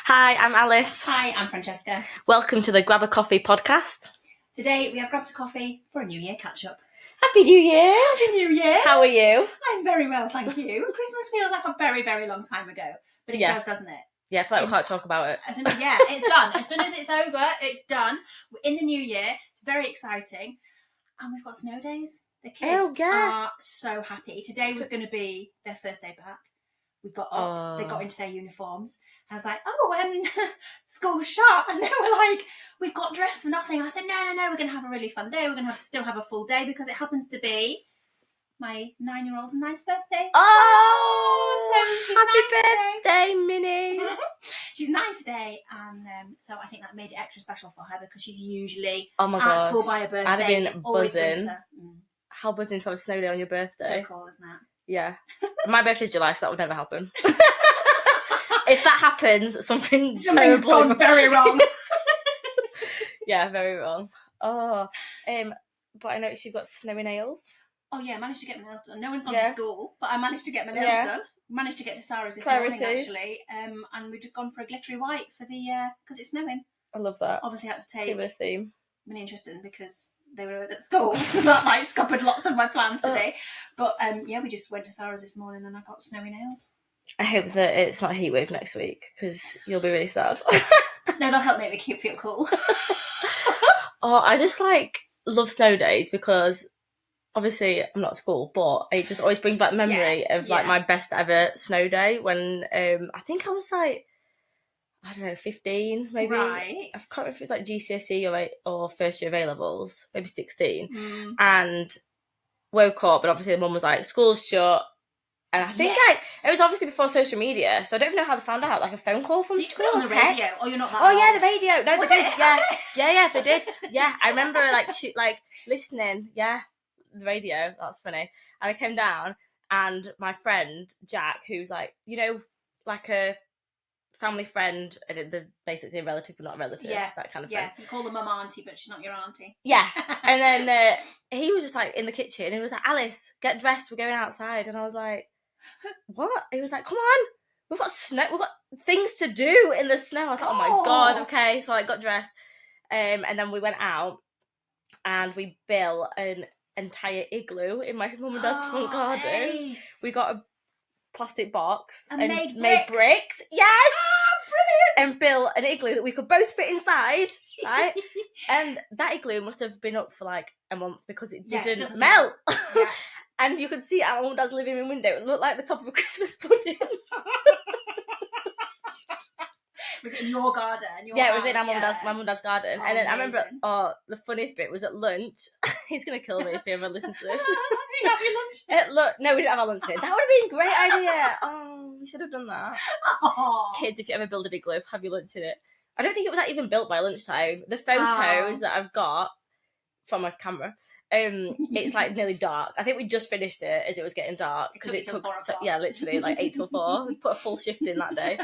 Hi, I'm Alice. Hi, I'm Francesca. Welcome to the Grab a Coffee podcast. Today we have grabbed a coffee for a New Year catch-up. Happy New Year! Happy New Year! How are you? I'm very well, thank you. Christmas feels like a very, very long time ago, but it does, doesn't it? Yeah, I feel like we can't talk about it. It's done. As soon as it's over, it's done. We're in the new year. It's very exciting. And we've got snow days. The kids are so happy. Today was going to be their first day back. We got up, they got into their uniforms. I was like, school's shut. And they were like, we've got dressed for nothing. I said, no, we're going to have a really fun day. We're going to still have a full day because it happens to be my 9-year-old's 9th birthday. Oh, so she's happy birthday, Minnie. She's 9 today. And so I think that made it extra special for her because she's usually at school by her birthday. I'd have been it's always buzzing. winter. How buzzing to have a snow day on your birthday. So cool, isn't it? Yeah. My birthday's July, so that would never happen. If that happens, something's gone very wrong. Yeah, very wrong. But I noticed you've got snowy nails. Oh yeah, I managed to get my nails done. No one's gone to school, but I managed to get my nails done. Managed to get to Sarah's this morning actually, and we'd gone for a glittery white for the because it's snowing. I love that. Obviously, I had to take similar theme. Really interesting because they were at school, so that scuppered lots of my plans today. But we just went to Sarah's this morning and I got snowy nails. I hope that it's not a heat wave next week because you'll be really sad. No, that'll help make me feel cool. I just love snow days because obviously I'm not at school, but it just always brings back memory of my best ever snow day when I think I was 15 maybe. Right. I can't remember if it was GCSE or first year of A-levels, maybe 16. And woke up and obviously the mum was like, school's shut. And I think it was obviously before social media, so I don't even know how they found out. A phone call from school, on the radio. Oh, you're not that old. Yeah, the radio. No, was they did. It? Yeah, okay. yeah, they did. Yeah, I remember listening. Yeah, the radio. That's funny. And I came down, and my friend Jack, who's a family friend, and they're basically a relative but not a relative. That kind of thing. Yeah, you call them mum auntie, but she's not your auntie. Yeah, and then he was just in the kitchen, and he was like, "Alice, get dressed. We're going outside." And I was like, what? He was like, come on, we've got snow, we've got things to do in the snow. I was like, oh my god, okay. So I got dressed, and then we went out and we built an entire igloo in my mum and dad's front garden. Nice. We got a plastic box and made bricks. Yes. Brilliant. And built an igloo that we could both fit inside, right? And that igloo must have been up for a month because it didn't melt. Yeah. And you could see out my mum and dad's living room window. It looked like the top of a Christmas pudding. Was it in your garden? It was in my mum and dad's garden. And then amazing. I remember, the funniest bit was at lunch. He's going to kill me if he ever listens to this. You have your lunch? No, we didn't have our lunch today. That would have been a great idea. Oh, we should have done that. Kids, if you ever build an igloo, have your lunch in it. I don't think it was even built by lunchtime. The photos that I've got from my camera, it's nearly dark. I think we just finished it as it was getting dark because it took literally 8 till 4. We put a full shift in that day.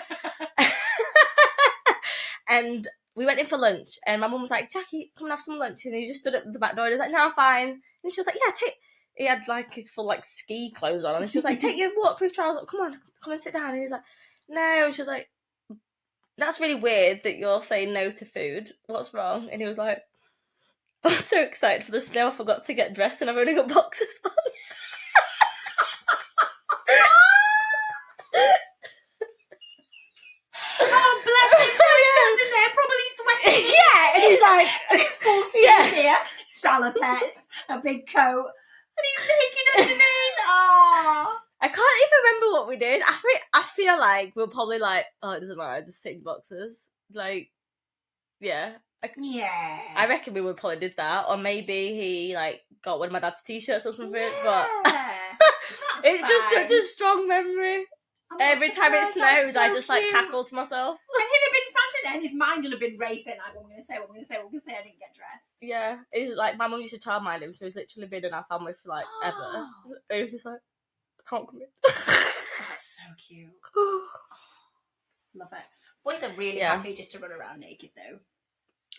And we went in for lunch and my mum was like, Jackie, come and have some lunch. And he just stood at the back door and he was like, no, I'm fine. And she was like, yeah, he had his full ski clothes on and she was like, take your waterproof trousers, come and sit down. And he's like, no. And she was like, that's really weird that you're saying no to food. What's wrong? And he was like, I was so excited for the snow, I forgot to get dressed and I've only got boxers on. Oh, bless him. So he's standing there, probably sweating. Yeah, and he's like, his full sleeve here, salopettes, a big coat, and he's naked underneath. Oh. I can't even remember what we did. I feel like we're probably it doesn't matter, just take the boxers. Yeah. I reckon we would probably did that, or maybe he got one of my dad's t-shirts or something. But it's just such a strong memory. Every time it snows, I just cackle to myself. And he'd have been standing there, and his mind would have been racing. What I'm going to say, I didn't get dressed. Yeah, it's my mum used to childmind him, so he's literally been in our family for ever. And he was just I can't come in. That's so cute. Love it. Boys are really happy just to run around naked, though.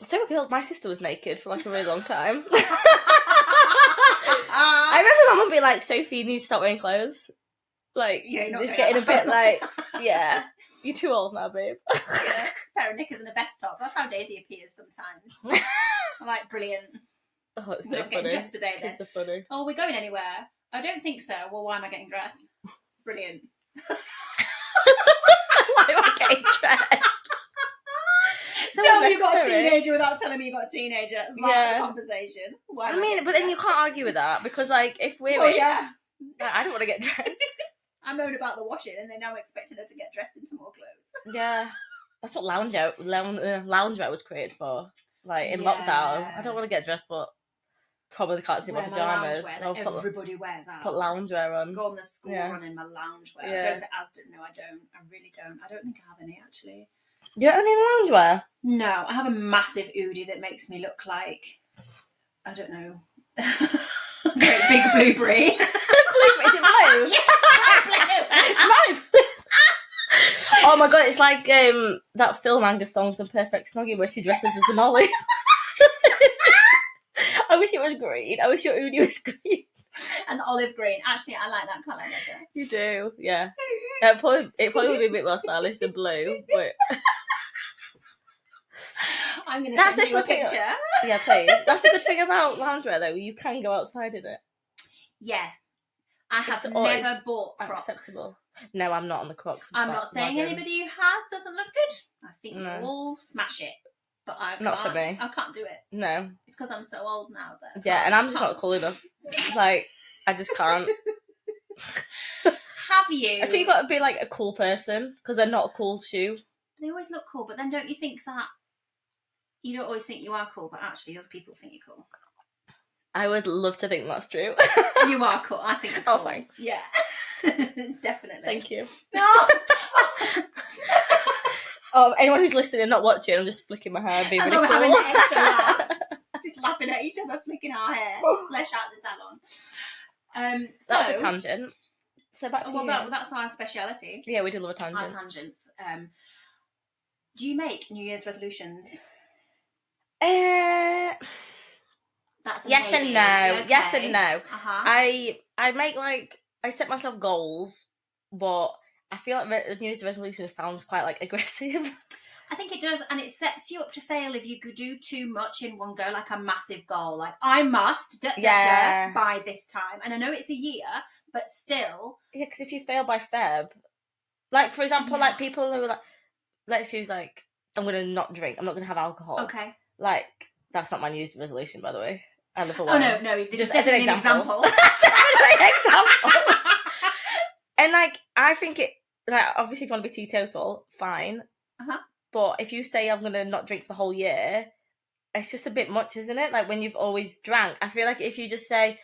So were girls. My sister was naked for a really long time. I remember my mum being like, Sophie, you need to start wearing clothes. It's getting a bit yeah. You're too old now, babe. Yeah, just a pair of knickers and a vest top. That's how Daisy appears sometimes. I'm like, brilliant. Oh, it's We're so not getting funny. dressed today then. Kids are funny. Oh, we're going anywhere? I don't think so. Well, why am I getting dressed? Brilliant. Why am I getting dressed? So Tell me you got a unnecessary. teenager without telling me you got a teenager. That's a conversation. Why am I mean, getting but then you dressed? can't argue with that because, like, if we're... Oh, yeah. I don't want to get dressed. I moan about the washing and they're now expecting her to get dressed into more clothes. Yeah. That's what loungewear was created for. Like, in lockdown. I don't want to get dressed, but probably can't see my pyjamas. Everybody wears out. Put loungewear on. Go on the school run in my loungewear. Yeah. Go to Asda. No, I don't. I really don't. I don't think I have any, actually. You don't have any loungewear? No, I have a massive hoodie that makes me look like, I don't know, great big blueberry. Is it blue? Yes, blue. Oh my god, it's like that film Angus Thornton Perfect Snuggie where she dresses as an olive. I wish it was green. I wish your hoodie was green. An olive green. Actually, I like that colour better. You do, yeah. It probably would be a bit more stylish than blue, but... I'm going to send you a picture. Yeah, please. That's the good thing about loungewear, though. You can go outside in it. Yeah. I have never bought Crocs. Acceptable. No, I'm not on the Crocs. I'm not saying anybody who has doesn't look good. I think they all smash it. But not for me. I can't do it. No. It's because I'm so old now. Yeah, and I'm just not cool enough. Like, I just can't. Have you? Actually, you've got to be like a cool person because they're not a cool shoe. They always look cool, but then don't you think that you don't always think you are cool, but actually other people think you're cool? I would love to think that's true. You are cool. I think you're cool. Oh, thanks. Yeah. Definitely. Thank you. No! Oh, anyone who's listening and not watching, I'm just flicking my hair and being That's really why we're cool. having an extra laugh. Just laughing at each other, flicking our hair. Flesh out the salon. So, that was a tangent. So back to you. That's our speciality. Yeah, we do love a tangent. Our tangents. Do you make New Year's resolutions? That's yes maybe. and no. Okay. Yes and no. Uh-huh. I make I set myself goals, but I feel like New Year's resolution sounds quite like aggressive. I think it does, and it sets you up to fail if you could do too much in one go, like a massive goal. Like, I must by this time. And I know it's a year, but still. Yeah, because if you fail by Feb, like, for example, like, people who are like, let's use, like, I'm going to not drink. I'm not going to have alcohol. Okay. Like, that's not my New Year's resolution, by the way. I live for one. Oh, no, just as an example. Definitely an example. And, like, I think it, like, obviously if you want to be teetotal, fine. Uh-huh. But if you say I'm going to not drink for the whole year, it's just a bit much, isn't it? Like, when you've always drank. I feel like if you just say,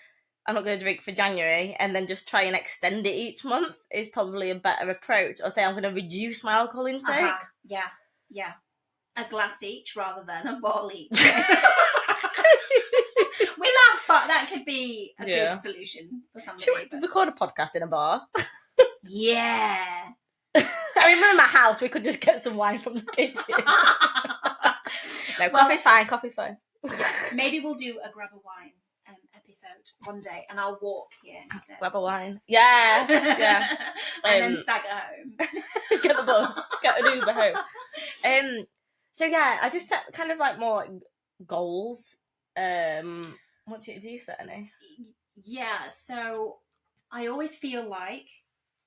I'm not going to drink for January, and then just try and extend it each month is probably a better approach. Or say, I'm going to reduce my alcohol intake. Yeah. A glass each rather than a bottle each. We laugh, but that could be a good solution for somebody. Should we record a podcast in a bar? Yeah. I remember in my house, we could just get some wine from the kitchen. No, coffee's fine. Yeah, maybe we'll do a grab a wine episode one day, and I'll walk here instead. Grab a wine. Yeah. And then stagger home. Get the bus. Get an Uber home. So yeah, I just set kind of like more like goals. What do you set any? Yeah, so I always feel like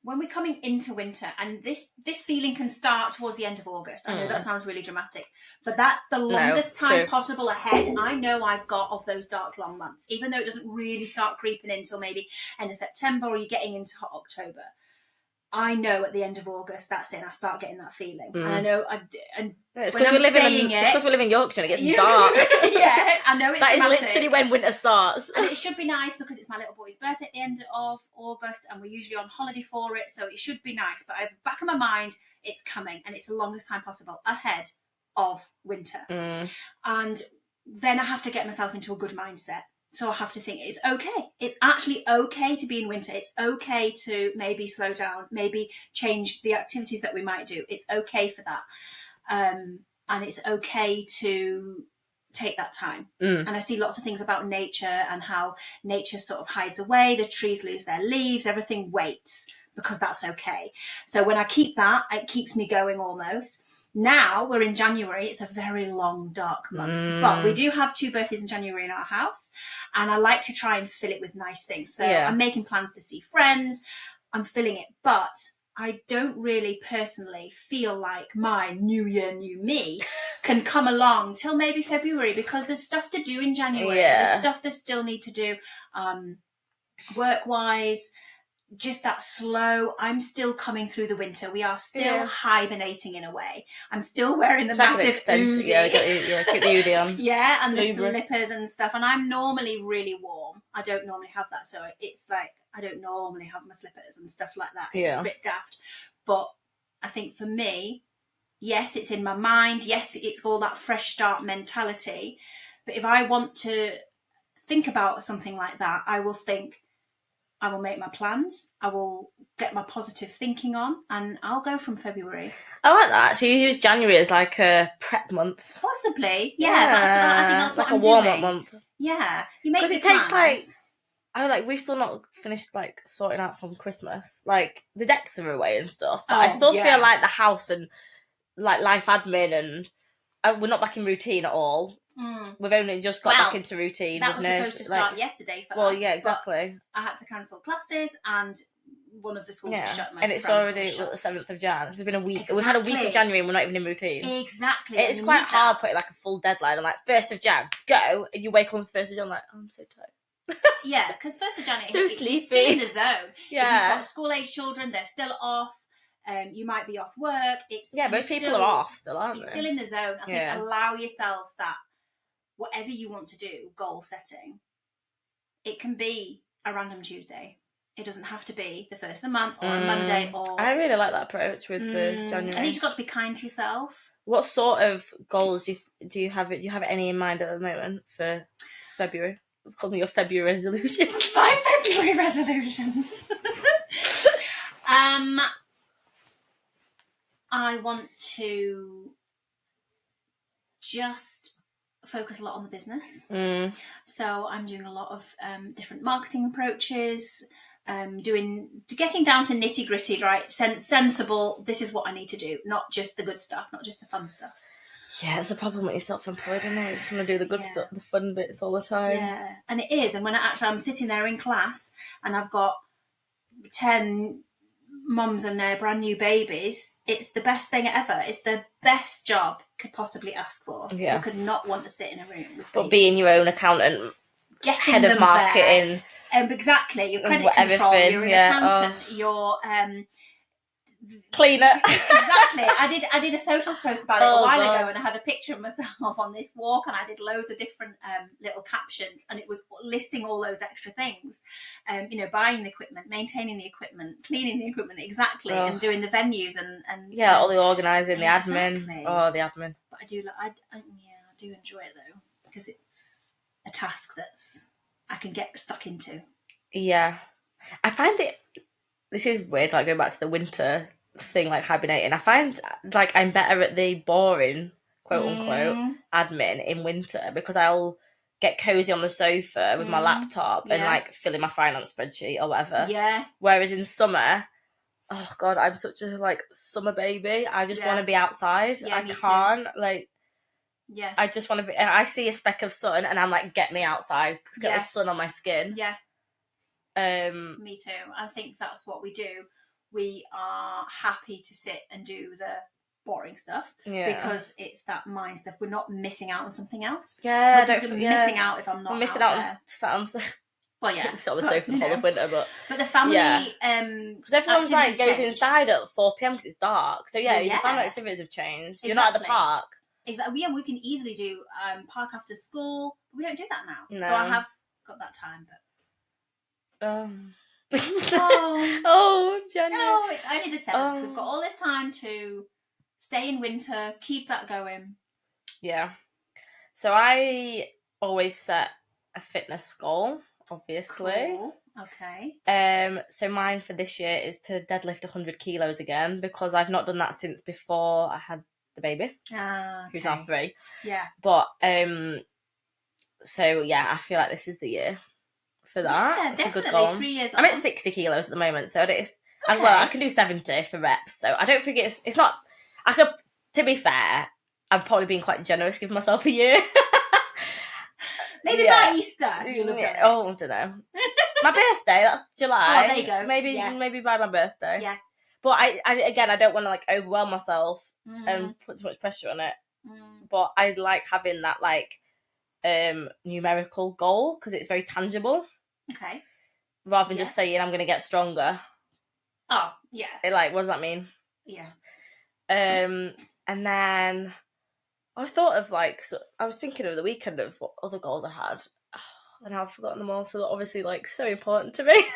when we're coming into winter, and this feeling can start towards the end of August. I know that sounds really dramatic, but that's the longest time possible ahead. I know I've got of those dark, long months, even though it doesn't really start creeping in until maybe end of September or you're getting into hot October. I know at the end of August, that's it, and I start getting that feeling. And I know, it's because we live in Yorkshire and it gets dark. Yeah, I know it's That dramatic. is literally when winter starts. And it should be nice because it's my little boy's birthday at the end of August and we're usually on holiday for it, so it should be nice. But at the back of my mind, it's coming and it's the longest time possible ahead of winter. And then I have to get myself into a good mindset. So I have to think it's okay. It's actually okay to be in winter. It's okay to maybe slow down, maybe change the activities that we might do. It's okay for that. And it's okay to take that time. And I see lots of things about nature and how nature sort of hides away. The trees lose their leaves. Everything waits. because that's okay. So when I keep that, it keeps me going almost. Now we're in January. It's a very long, dark month. But we do have 2 birthdays in January in our house. And I like to try and fill it with nice things. So I'm making plans to see friends. I'm filling it. But I don't really personally feel like my new year, new me can come along till maybe February, because there's stuff to do in January. There's stuff that still need to do work-wise. Just that slow. I'm still coming through the winter. We are still hibernating in a way. I'm still wearing the massive hoodie. Keep the hoodie on. Yeah, and the slippers and stuff. And I'm normally really warm. I don't normally have that. So it's like, I don't normally have my slippers and stuff like that. It's a bit daft. But I think for me, yes, it's in my mind. Yes, it's all that fresh start mentality. But if I want to think about something like that, I will make my plans, I will get my positive thinking on, and I'll go from February. I like that. So you use January as like a prep month? Possibly, yeah. I think that's like what I'm doing. Like a warm-up month. Yeah. You make Because it takes we've still not finished like sorting out from Christmas. Like the decks are away and stuff, but I still feel like the house and like life admin and we're not back in routine at all. We've only just got back into routine. That was supposed to start yesterday for us. Well, yeah, exactly. I had to cancel classes and one of the schools was shut. And it's already the 7th of Jan. So it's been a week. Exactly. We've had a week of January and we're not even in routine. Exactly. It's quite hard putting like a full deadline on like 1st of Jan, go, and you wake up on the 1st of Jan like, oh, I'm so tired. Yeah, because 1st of Jan, so sleepy. You're still in the zone. Yeah. If you've got school-age children, they're still off. You might be off work. Most people are off still, aren't they? You're still in the zone. I think allow yourselves that whatever you want to do, goal setting. It can be a random Tuesday. It doesn't have to be the first of the month or a Monday or... I really like that approach with the January. I think you've just got to be kind to yourself. What sort of goals do you have? Do you have any in mind at the moment for February? Call me your February resolutions. My February resolutions. I want to just focus a lot on the business. So I'm doing a lot of different marketing approaches, getting down to nitty gritty, right? Sensible. This is what I need to do, not just the good stuff, not just the fun stuff. Yeah, it's a problem when you're self-employed, isn't it? You just want to do the good stuff, the fun bits all the time. Yeah, and it is. And when I'm sitting there in class and I've got 10 mums and their brand new babies, it's the best thing ever. It's the best job could possibly ask for. Yeah. You could not want to sit in a room with but being your own accountant, getting head of marketing, exactly, your credit control, you're an accountant, you're cleaner. Exactly. I did a socials post about it a while ago, and I had a picture of myself on this walk, and I did loads of different little captions, and it was listing all those extra things. Buying the equipment, maintaining the equipment, cleaning the equipment, and doing the venues and all the organising, the admin. Oh, the admin. But I do enjoy it though, because it's a task that's I can get stuck into. Yeah, I find it. This is weird, like going back to the winter thing, like hibernating. I find like I'm better at the boring, quote unquote, admin in winter because I'll get cozy on the sofa with my laptop and like fill in my finance spreadsheet or whatever. Yeah. Whereas in summer, oh God, I'm such a like summer baby. I just want to be outside. Yeah, I can't like. Yeah. I just want to be. And I see a speck of sun and I'm like, get me outside. Get the sun on my skin. Yeah. Me too. I think that's what we do. We are happy to sit and do the boring stuff because it's that mind stuff. We're not missing out on something else. Yeah, missing out if I'm not. I'm missing out on sounds. Well, yeah, sit on the sofa the whole of winter, but the family. Because everyone's like goes inside at 4 p.m. because it's dark. So the family activities have changed. Exactly. You're not at the park. Exactly. Yeah, we can easily do park after school. But we don't do that now. No. So I have got that time, but. Jenny. No, it's only the 7th. We've got all this time to stay in winter, keep that going. Yeah. So I always set a fitness goal, obviously. Cool. Okay. So mine for this year is to deadlift 100 kilos again because I've not done that since before I had the baby. Who's now 3. Yeah. But so yeah, I feel like this is the year for that. Yeah, it's definitely. a good goal. 3 years I'm at 60 kilos at the moment, so Okay. Well, I can do 70 for reps, so I don't think it's not. I could, to be fair, I'm probably being quite generous giving myself a year. Maybe by Easter you'll have done it. Oh, I don't know. My birthday, that's July. Oh, there you go. Maybe by my birthday. Yeah. But I don't want to like overwhelm myself and put too much pressure on it. But I like having that like numerical goal because it's very tangible. Okay. Rather than just saying I'm going to get stronger. Oh, yeah. Like, what does that mean? Yeah. And then I thought of like, so I was thinking over the weekend of what other goals I had, and I've forgotten them all. So obviously, like, so important to me.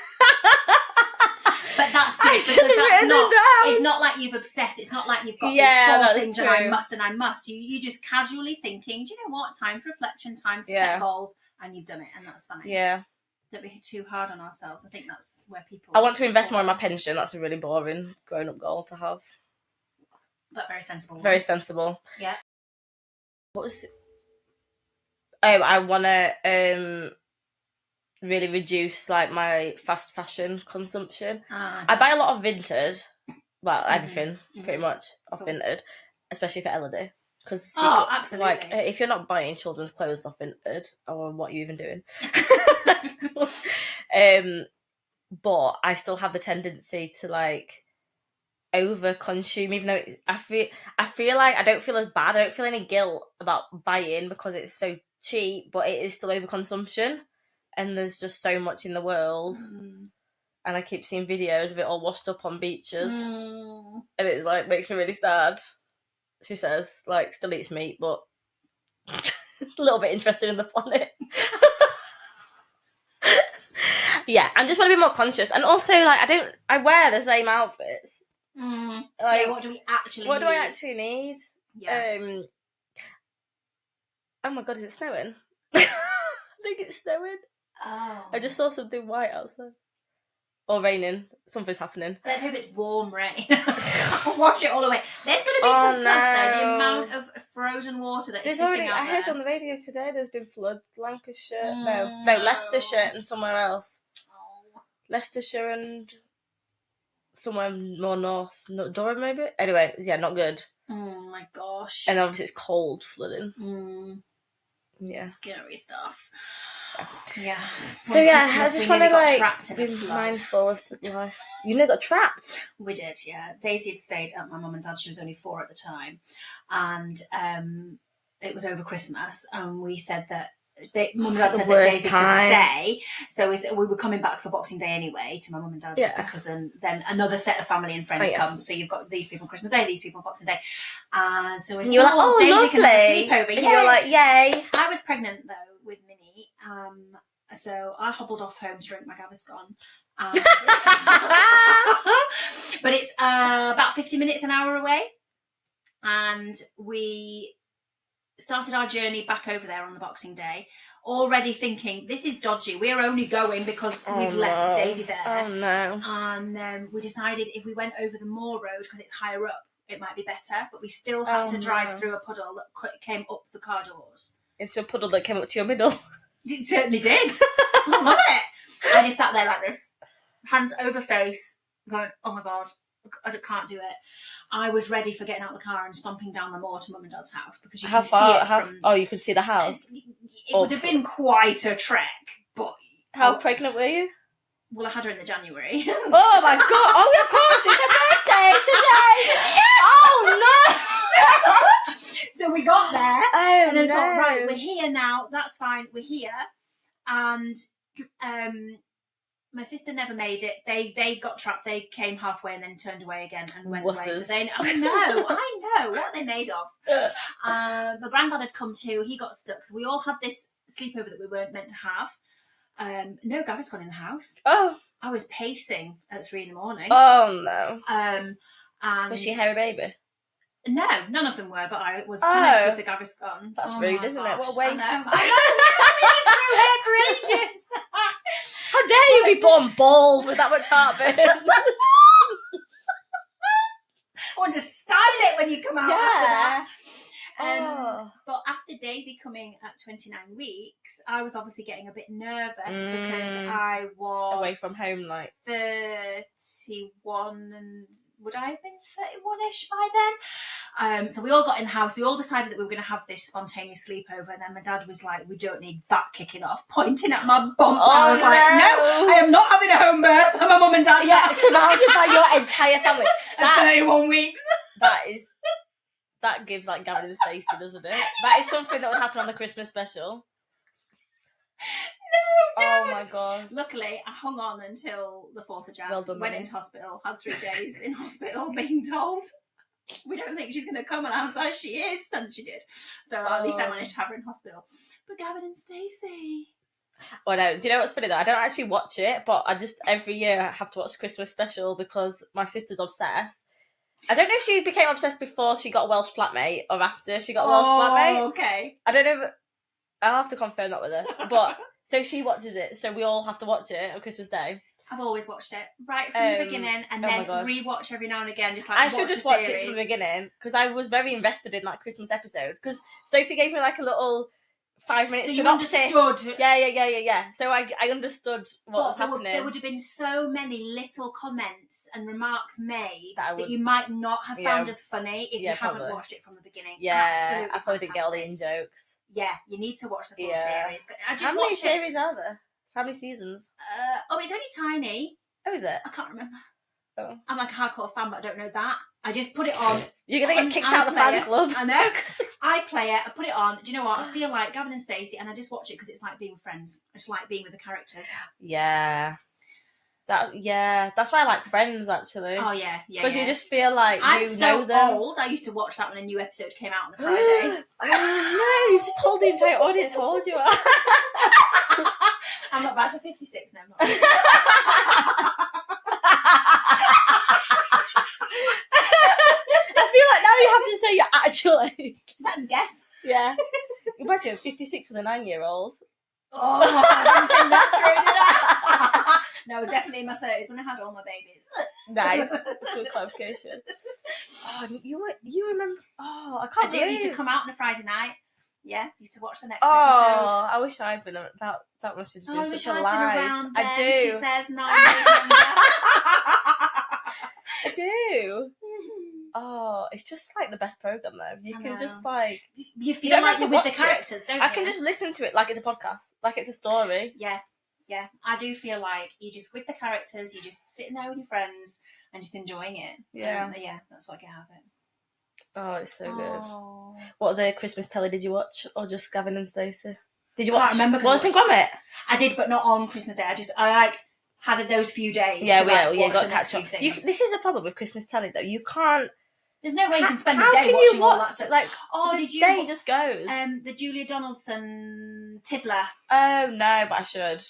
But that's good because it's not like you've obsessed. It's not like you've got these 4 things and I must. You just casually thinking, do you know what? Time for reflection, time to set goals, and you've done it, and that's fine. Yeah. Don't be too hard on ourselves. I think that's where people... I want to invest more in my pension. That's a really boring grown-up goal to have. But very sensible. Very sensible. Yeah. What was it? Oh, I want to really reduce like my fast fashion consumption. I buy a lot of vintage. Well, everything pretty much of vintage, especially for Elodie. Because absolutely. Like, if you're not buying children's clothes off vintage, or what are you even doing? But I still have the tendency to like over consume, even though I feel like I don't feel as bad. I don't feel any guilt about buying because it's so cheap, but it is still overconsumption, and there's just so much in the world, and I keep seeing videos of it all washed up on beaches, and it like makes me really sad. She says like still eats meat, but a little bit interested in the planet. Yeah, I just want to be more conscious, and also like I wear the same outfits. Like, what do we actually? What do I actually need? Yeah. Oh my god, is it snowing? I think it's snowing. Oh. I just saw something white outside. Or raining. Something's happening. Let's hope it's warm rain. Wash it all away. There's going to be some floods though. The amount of frozen water that is sitting out there. I heard on the radio today there's been floods. Lancashire, no, Leicestershire and somewhere else. Oh. Leicestershire and somewhere more north, Durham maybe. Anyway, yeah, not good. Oh my gosh. And obviously it's cold flooding. Yeah. Scary stuff. Yeah. So yeah, I just want to like be mindful of the You never got trapped? We did, yeah. Daisy had stayed at my mum and dad's. She was only 4 at the time, and it was over Christmas, and we said that mum and dad said that Daisy could stay. So we were coming back for Boxing Day anyway to my mum and dad's, because then another set of family and friends come. So you've got these people on Christmas Day, these people on Boxing Day, and so we said, you were like, oh, Daisy lovely. Can have a sleepover. And you were like, yay. I was pregnant though with Minnie, so I hobbled off home to drink my Gaviscon. But it's about 50 minutes, an hour away, and we started our journey back over there on the Boxing Day, already thinking this is dodgy. We're only going because we've left Daisy there. Oh no! And we decided if we went over the Moor Road because it's higher up, it might be better. But we still had to drive through a puddle that came up the car doors. Into a puddle that came up to your middle. It certainly did. I love it. I just sat there like this, hands over face, going, oh my God, I can't do it. I was ready for getting out of the car and stomping down the moor to mum and dad's house, because you can see it from... Oh, you could see the house? It would have been quite a trek, but... How pregnant were you? Well, I had her in the January. Oh my God! Oh, of course, it's her birthday today! Oh no! So we got there, and then thought, right, we're here now, that's fine, we're here. And my sister never made it. They got trapped. They came halfway and then turned away again and went away. So I know what are they made of. My granddad had come too. He got stuck. So we all had this sleepover that we weren't meant to have. No Gaviscon in the house. Oh, I was pacing at 3 a.m. Oh no. And was she a hairy baby? No, none of them were. But I was punished with the Gaviscon. That's rude, isn't it? What a waste. I know. I've been through hair for ages. How dare you be born bald with that much heartburn? I want to style it when you come out after that. But after after Daisy coming at 29 weeks, I was obviously getting a bit nervous because I was away from home, like 31, and would I have been 31ish by then? So we all got in the house. We all decided that we were going to have this spontaneous sleepover, and then my dad was like, "We don't need that kicking off," pointing at my bump. I was like, "No, I am not having a home birth. I'm my mum and dad's house." Surrounded by your entire family. At 31 weeks. That gives like Gavin and Stacey, doesn't it? That is something that would happen on the Christmas special. No, Dad. Oh my god. Luckily, I hung on until the 4th of Jan. Well done, went Mummy. into hospital, had 3 days in hospital being told, "We don't think she's going to come," and I was like, "She is," and she did. So at least I managed to have her in hospital. But Gavin and Stacey. Well, no, do you know what's funny though? I don't actually watch it, but I just every year I have to watch the Christmas special because my sister's obsessed. I don't know if she became obsessed before she got a Welsh flatmate or after she got a Welsh flatmate. Okay. I don't know. I'll have to confirm that with her. But so she watches it, so we all have to watch it on Christmas Day. I've always watched it right from the beginning, and then rewatch every now and again. Just like I should just watch it from the beginning because I was very invested in that Christmas episode. Because Sophie gave me like a little 5-minute synopsis. Understood. Yeah. So I understood what was happening. There would have been so many little comments and remarks made that you might not have found as funny if you haven't watched it from the beginning. Yeah, absolutely. I probably didn't get all the in-jokes. Yeah, you need to watch the full series. How many series are there? How many seasons? It's only tiny. Oh, is it? I can't remember. Oh. I'm like a hardcore fan, but I don't know that. I just put it on. You're going to get kicked out of the fan club. I know. I play it, I put it on. Do you know what? I feel like Gavin and Stacey, and I just watch it because it's like being with friends. It's like being with the characters. Yeah. That's why I like Friends, actually. Oh, yeah. Because you just feel like you know them. I'm so old. I used to watch that when a new episode came out on a Friday. Oh, no. You've just told the entire audience how old you are. I'm not bad for 56 now. I feel like now you have to say your actual age. Let them guess. Yeah. Imagine 56 with a 9-year-old. Oh, I didn't think that through, did I? No, I was definitely in my 30s when I had all my babies. Nice. Good clarification. Oh, you remember? Oh, I can't believe it used to come out on a Friday night. Yeah, used to watch the next episode. Oh, I wish I'd been that must have been such a live. I do. She says 9 days younger. I do. Oh, it's just like the best program though. You can just like you feel like you're with the characters, don't you? I can just listen to it like it's a podcast, like it's a story. Yeah. I do feel like you're just with the characters. You're just sitting there with your friends and just enjoying it. Yeah, that's what I get out of it. Oh, it's so good. What other Christmas telly did you watch, or just Gavin and Stacey? Did you watch? I remember. Wallace and Gromit? I did, but not on Christmas Day. I had those few days. Yeah, you got to catch up. This is a problem with Christmas telly, though. You can't. There's no way you can spend the day watching all that stuff. Like, the day just goes. The Julia Donaldson Tiddler. Oh no, but I should.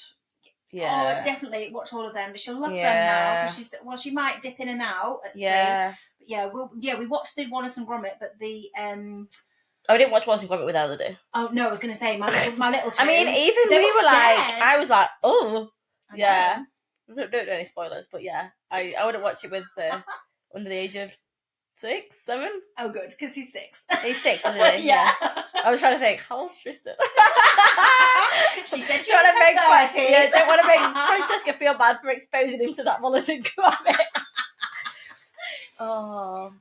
Yeah. Oh, definitely watch all of them. But she'll love them now because she might dip in and out. At 3. But we watched the Wallace and Gromit, but the I didn't watch Wallace and Gromit with Ella, do. Oh no, I was going to say my little two. I mean, even we were like, I was like, oh, yeah. Don't do any spoilers, but yeah, I wouldn't watch it with under the age of 6, 7. Oh, good, because he's 6. He's 6, isn't he? Yeah. I was trying to think, how old's Tristan? She said she was in her 30s. Yeah, don't want to make Francesca feel bad for exposing him to that Wallace and Gromit. So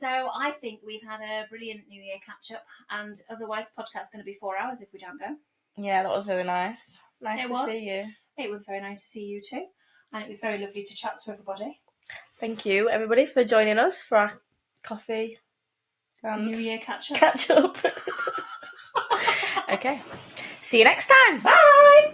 I think we've had a brilliant New Year catch up, and otherwise the podcast's going to be 4 hours if we don't go. Yeah, that was really nice. Nice to see you. It was very nice to see you too, and it was very lovely to chat to everybody. Thank you, everybody, for joining us for our coffee and New Year catch up. Okay. See you next time. Bye.